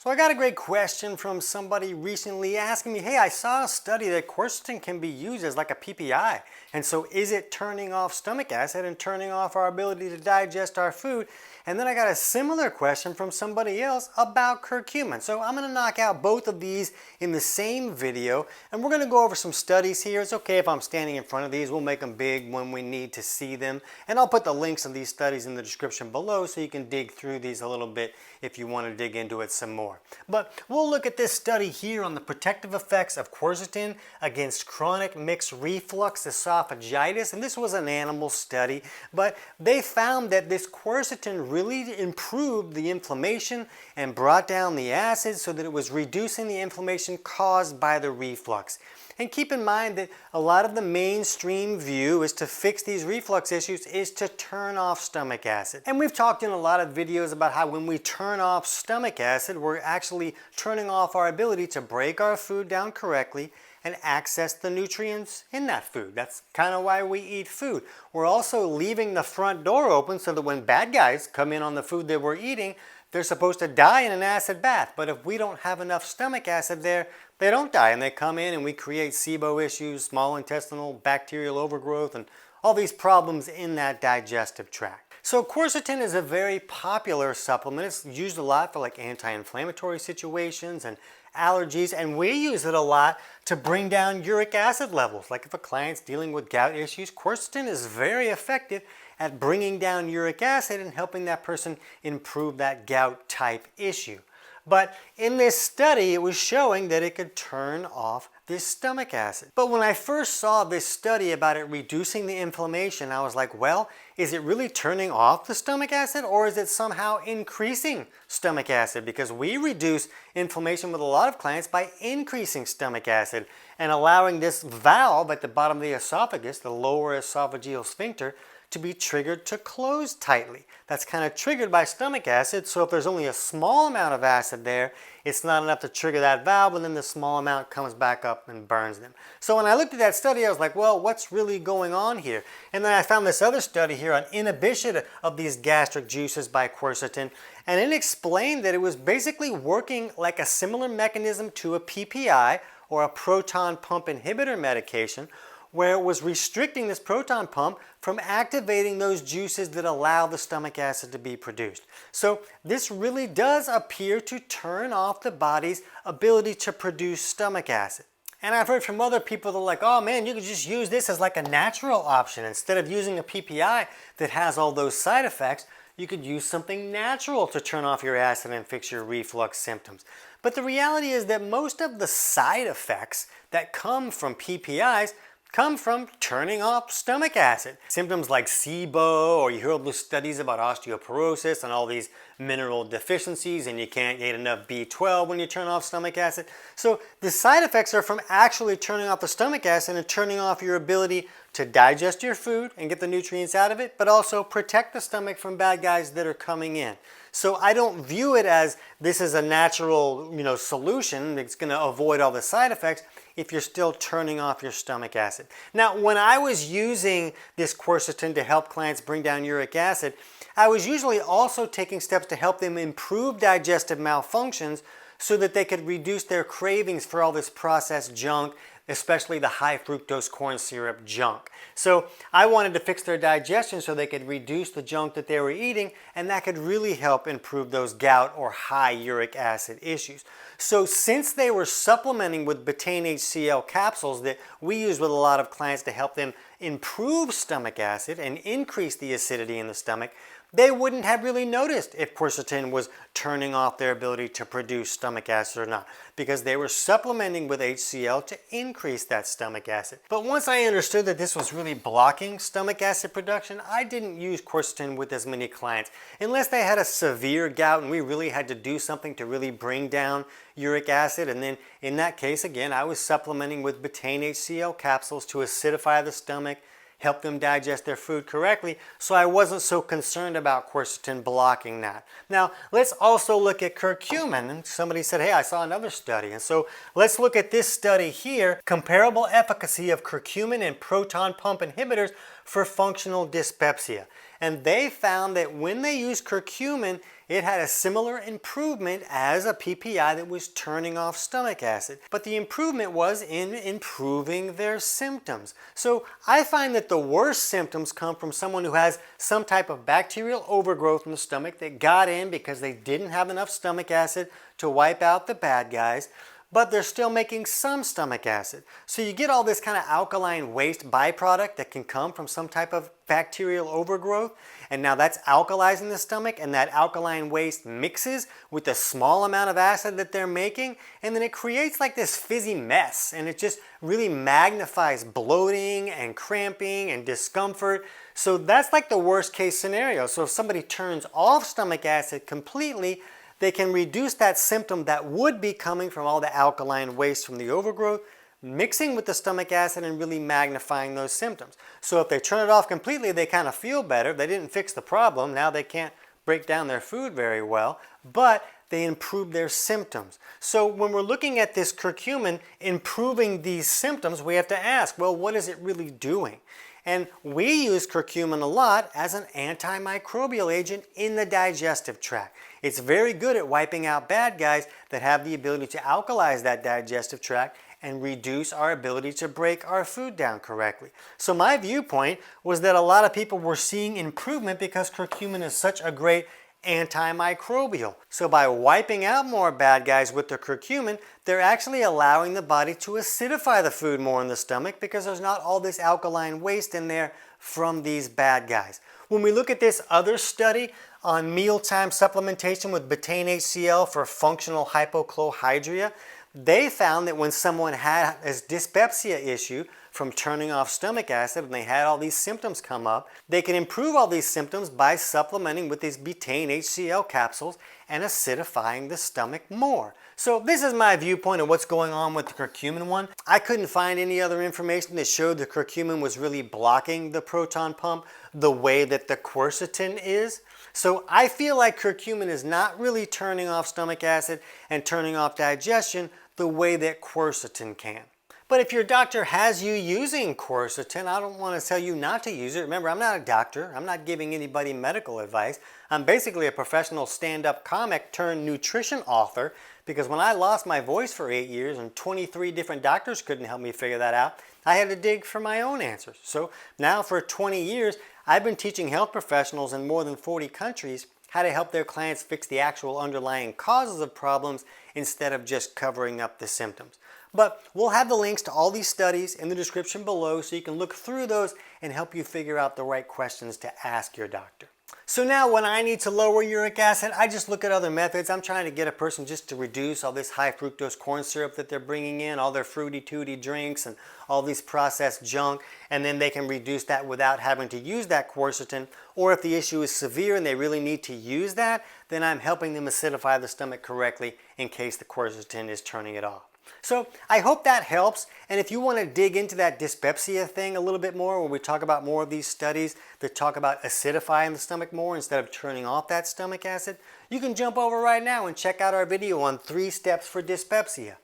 So I got a great question from somebody recently asking me, hey, I saw a study that quercetin can be used as like a PPI. And so is it turning off stomach acid and turning off our ability to digest our food? And then I got a similar question from somebody else about curcumin. So I'm going to knock out both of these in the same video. And we're going to go over some studies here. It's okay if I'm standing in front of these. We'll make them big when we need to see them. And I'll put the links of these studies in the description below so you can dig through these a little bit if you want to dig into it some more. But we'll look at this study here on the protective effects of quercetin against chronic mixed reflux esophagitis. And this was an animal study, but they found that this quercetin really improved the inflammation and brought down the acid so that it was reducing the inflammation caused by the reflux. And keep in mind that a lot of the mainstream view is to fix these reflux issues is to turn off stomach acid. And we've talked in a lot of videos about how when we turn off stomach acid, we're actually turning off our ability to break our food down correctly and access the nutrients in that food. That's kind of why we eat food. We're also leaving the front door open so that when bad guys come in on the food that we're eating, they're supposed to die in an acid bath. But if we don't have enough stomach acid there, they don't die and they come in and we create SIBO issues, small intestinal bacterial overgrowth, and all these problems in that digestive tract. So quercetin is a very popular supplement. It's used a lot for like anti-inflammatory situations and allergies, and we use it a lot to bring down uric acid levels. Like if a client's dealing with gout issues, quercetin is very effective at bringing down uric acid and helping that person improve that gout type issue. But in this study, it was showing that it could turn off this stomach acid. But when I first saw this study about it reducing the inflammation, I was like, well, is it really turning off the stomach acid or is it somehow increasing stomach acid? Because we reduce inflammation with a lot of clients by increasing stomach acid and allowing this valve at the bottom of the esophagus, the lower esophageal sphincter, to be triggered to close tightly. That's kind of triggered by stomach acid, so if there's only a small amount of acid there, it's not enough to trigger that valve, and then the small amount comes back up and burns them. So when I looked at that study, I was like, well, what's really going on here? And then I found this other study here on inhibition of these gastric juices by quercetin, and it explained that it was basically working like a similar mechanism to a PPI, or a proton pump inhibitor medication, where it was restricting this proton pump from activating those juices that allow the stomach acid to be produced. So this really does appear to turn off the body's ability to produce stomach acid. And I've heard from other people that are like, oh man, you could just use this as like a natural option. Instead of using a PPI that has all those side effects, you could use something natural to turn off your acid and fix your reflux symptoms. But the reality is that most of the side effects that come from PPIs come from turning off stomach acid. Symptoms like SIBO, or you hear all those studies about osteoporosis and all these mineral deficiencies, and you can't get enough B12 when you turn off stomach acid. So the side effects are from actually turning off the stomach acid and turning off your ability to digest your food and get the nutrients out of it, but also protect the stomach from bad guys that are coming in. So I don't view it as this is a natural, solution that's going to avoid all the side effects if you're still turning off your stomach acid. Now, when I was using this quercetin to help clients bring down uric acid, I was usually also taking steps to help them improve digestive malfunctions so that they could reduce their cravings for all this processed junk, especially the high fructose corn syrup junk. So I wanted to fix their digestion so they could reduce the junk that they were eating, and that could really help improve those gout or high uric acid issues. So since they were supplementing with betaine HCl capsules that we use with a lot of clients to help them improve stomach acid and increase the acidity in the stomach, they wouldn't have really noticed if quercetin was turning off their ability to produce stomach acid or not, because they were supplementing with HCl to increase that stomach acid. But once I understood that this was really blocking stomach acid production, I didn't use quercetin with as many clients, unless they had a severe gout and we really had to do something to really bring down uric acid. And then in that case, again, I was supplementing with betaine HCl capsules to acidify the stomach, help them digest their food correctly, so I wasn't so concerned about quercetin blocking that. Now, let's also look at curcumin. And somebody said, hey, I saw another study. And so let's look at this study here, comparable efficacy of curcumin and proton pump inhibitors for functional dyspepsia. And they found that when they used curcumin, it had a similar improvement as a PPI that was turning off stomach acid. But the improvement was in improving their symptoms. So I find that the worst symptoms come from someone who has some type of bacterial overgrowth in the stomach that got in because they didn't have enough stomach acid to wipe out the bad guys, but they're still making some stomach acid. So you get all this kind of alkaline waste byproduct that can come from some type of bacterial overgrowth, and now that's alkalizing the stomach, and that alkaline waste mixes with the small amount of acid that they're making, and then it creates like this fizzy mess, and it just really magnifies bloating and cramping and discomfort. So that's like the worst case scenario. So if somebody turns off stomach acid completely, they can reduce that symptom that would be coming from all the alkaline waste from the overgrowth, mixing with the stomach acid and really magnifying those symptoms. So if they turn it off completely, they kind of feel better. They didn't fix the problem. Now they can't break down their food very well, but they improve their symptoms. So when we're looking at this curcumin improving these symptoms, we have to ask, well, what is it really doing? And we use curcumin a lot as an antimicrobial agent in the digestive tract. It's very good at wiping out bad guys that have the ability to alkalize that digestive tract and reduce our ability to break our food down correctly. So my viewpoint was that a lot of people were seeing improvement because curcumin is such a great antimicrobial. So by wiping out more bad guys with the curcumin, they're actually allowing the body to acidify the food more in the stomach because there's not all this alkaline waste in there from these bad guys. When we look at this other study on mealtime supplementation with betaine HCl for functional hypochlorhydria, they found that when someone had this dyspepsia issue from turning off stomach acid and they had all these symptoms come up, they can improve all these symptoms by supplementing with these betaine HCl capsules and acidifying the stomach more. So this is my viewpoint of what's going on with the curcumin one. I couldn't find any other information that showed the curcumin was really blocking the proton pump the way that the quercetin is. So I feel like curcumin is not really turning off stomach acid and turning off digestion the way that quercetin can. But if your doctor has you using quercetin, I don't want to tell you not to use it. Remember, I'm not a doctor. I'm not giving anybody medical advice. I'm basically a professional stand-up comic turned nutrition author, because when I lost my voice for 8 years and 23 different doctors couldn't help me figure that out, I had to dig for my own answers. So now for 20 years, I've been teaching health professionals in more than 40 countries how to help their clients fix the actual underlying causes of problems instead of just covering up the symptoms. But we'll have the links to all these studies in the description below so you can look through those and help you figure out the right questions to ask your doctor. So now when I need to lower uric acid, I just look at other methods. I'm trying to get a person just to reduce all this high fructose corn syrup that they're bringing in, all their fruity tooty drinks and all these processed junk, and then they can reduce that without having to use that quercetin. Or if the issue is severe and they really need to use that, then I'm helping them acidify the stomach correctly in case the quercetin is turning it off. So I hope that helps, and if you want to dig into that dyspepsia thing a little bit more, where we talk about more of these studies that talk about acidifying the stomach more instead of turning off that stomach acid, you can jump over right now and check out our video on 3 steps for dyspepsia.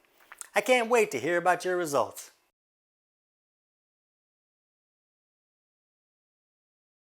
I can't wait to hear about your results.